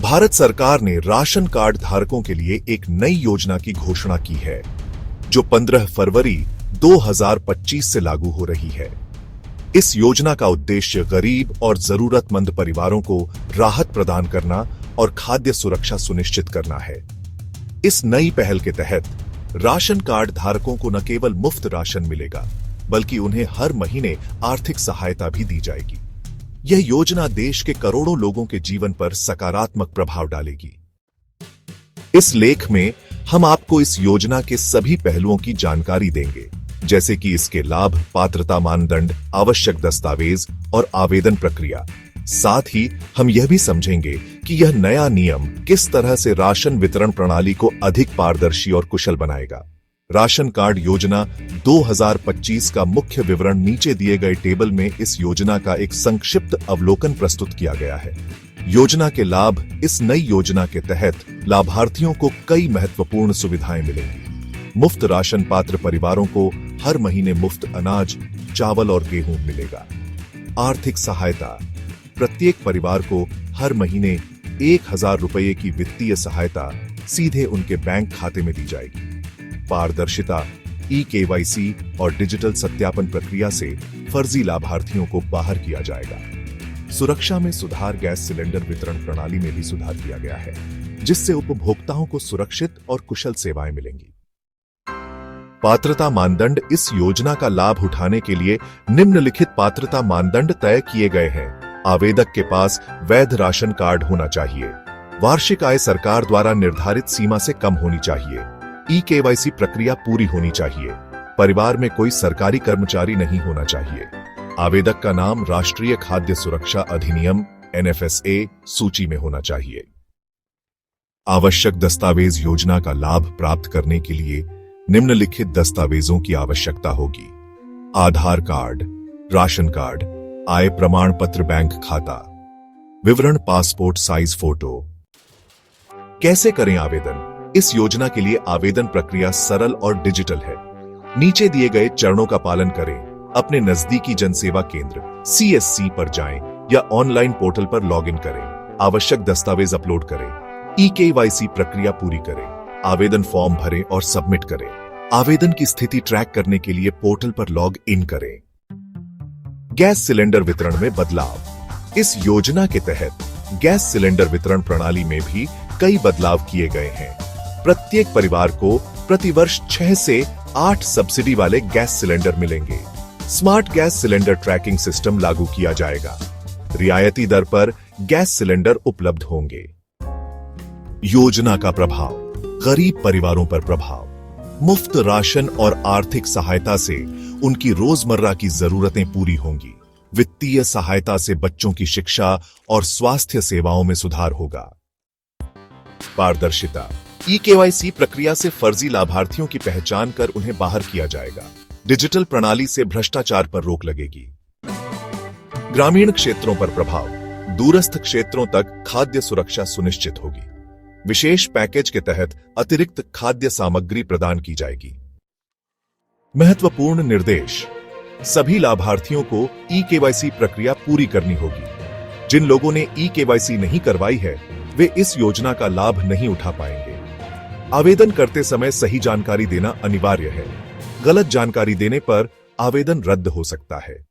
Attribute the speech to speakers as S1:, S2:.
S1: भारत सरकार ने ration card धारकों के लिए एक नई योजना की घोषणा की है, जो 15 फरवरी 2025 से लागू हो रही है। इस योजना का उद्देश्य गरीब और जरूरतमंद परिवारों को राहत प्रदान करना और खाद्य सुरक्षा सुनिश्चित करना है। इस नई पहल के तहत राशन कार्ड धारकों को न केवल मुफ्त राशन मिलेगा, बल्कि उन्हें हर महीने आर्थिक सहायता भी दी जाएगी। यह योजना देश के करोड़ों लोगों के जीवन पर सकारात्मक प्रभाव डालेगी। इस लेख में हम आपको इस योजना के सभी पहलुओं की जानकारी देंगे, जैसे कि इसके लाभ, पात्रता मानदंड, आवश्यक दस्तावेज और आवेदन प्रक्रिया। साथ ही हम यह भी समझेंगे कि यह नया नियम किस तरह से राशन वितरण प्रणाली को अधिक पारदर्शी और कुशल बनाएगा। राशन कार्ड योजना 2025 का मुख्य विवरण नीचे दिए गए टेबल में इस योजना का एक संक्षिप्त अवलोकन प्रस्तुत किया गया है। योजना के लाभ। इस नई योजना के तहत लाभार्थियों को कई महत्वपूर्ण सुविधाएं मिलेंगी। मुफ्त राशन पात्र परिवारों को हर महीने मुफ्त अनाज, चावल और गेहूं मिलेगा। आर्थिक सहायता। प्रत्येक परिवार को हर महीने 1000 रुपये की वित्तीय सहायता सीधे उनके बैंक खाते में दी जाएगी। पारदर्शिता। KYC और डिजिटल सत्यापन प्रक्रिया से फर्जी लाभार्थियों को बाहर किया जाएगा। सुरक्षा में सुधार। गैस सिलेंडर वितरण प्रणाली में भी सुधार किया गया है, जिससे उपभोक्ताओं को सुरक्षित और कुशल सेवाएं मिलेंगी। पात्रता मानदंड। इस योजना का लाभ उठाने के लिए निम्नलिखित पात्रता मानदंड तय किए गए हैं। आवेदक के पास वैध राशन कार्ड होना चाहिए। वार्षिक आय सरकार द्वारा निर्धारित सीमा से कम होनी चाहिए। KYC प्रक्रिया पूरी होनी चाहिए। परिवार में कोई सरकारी कर्मचारी नहीं होना चाहिए। आवेदक का नाम राष्ट्रीय खाद्य सुरक्षा अधिनियम NFSA सूची में होना चाहिए। आवश्यक दस्तावेज। योजना का लाभ प्राप्त करने के लिए निम्नलिखित दस्तावेजों की आवश्यकता होगी। आधार कार्ड, राशन कार्ड, आय प्रमाण पत्र, बैंक खाता विवरण, पासपोर्ट साइज फोटो। कैसे करें आवेदन? इस योजना के लिए आवेदन प्रक्रिया सरल और डिजिटल है। नीचे दिए गए चरणों का पालन करें। अपने नजदीकी जनसेवा केंद्र CSC पर जाएं या ऑनलाइन पोर्टल पर लॉगिन करें। आवश्यक दस्तावेज अपलोड करें। KYC प्रक्रिया पूरी करें। आवेदन फॉर्म भरें और सबमिट करें। आवेदन की स्थिति ट्रैक करने के लिए पोर्टल पर लॉग इन करें। गैस सिलेंडर वितरण में बदलाव। इस योजना के तहत गैस सिलेंडर वितरण प्रणाली में भी कई बदलाव किए गए हैं। प्रत्येक परिवार को प्रतिवर्ष 6 से 8 सब्सिडी वाले गैस सिलेंडर मिलेंगे। Smart gas cylinder tracking system लागू किया जाएगा। रियायती दर पर गैस सिलेंडर उपलब्ध होंगे। योजना का प्रभाव। गरीब परिवारों पर प्रभाव। मुफ्त राशन और आर्थिक सहायता से उनकी रोजमर्रा की जरूरतें पूरी होंगी। वित्तीय सहायता से बच्चों की शिक्षा और स्वास्थ्य सेवाओं में सुधार होगा। पारदर्शिता। KYC प्रक्रिया से फर्जी लाभार्थियों की पहचान कर उन्हें बाहर किया जाएगा। डिजिटल प्रणाली से भ्रष्टाचार पर रोक लगेगी। ग्रामीण क्षेत्रों पर प्रभाव। दूरस्थ क्षेत्रों तक खाद्य सुरक्षा सुनिश्चित होगी। विशेष पैकेज के तहत अतिरिक्त खाद्य सामग्री प्रदान की जाएगी। महत्वपूर्ण निर्देश। सभी लाभार्थियों को KYC प्रक्रिया पूरी करनी होगी। जिन लोगों ने KYC नहीं करवाई है, वे इस योजना का लाभ नहीं उठा पाएंगे। आवेदन करते समय सही जानकारी देना अनिवार्य है। गलत जानकारी देने पर आवेदन रद्द हो सकता है।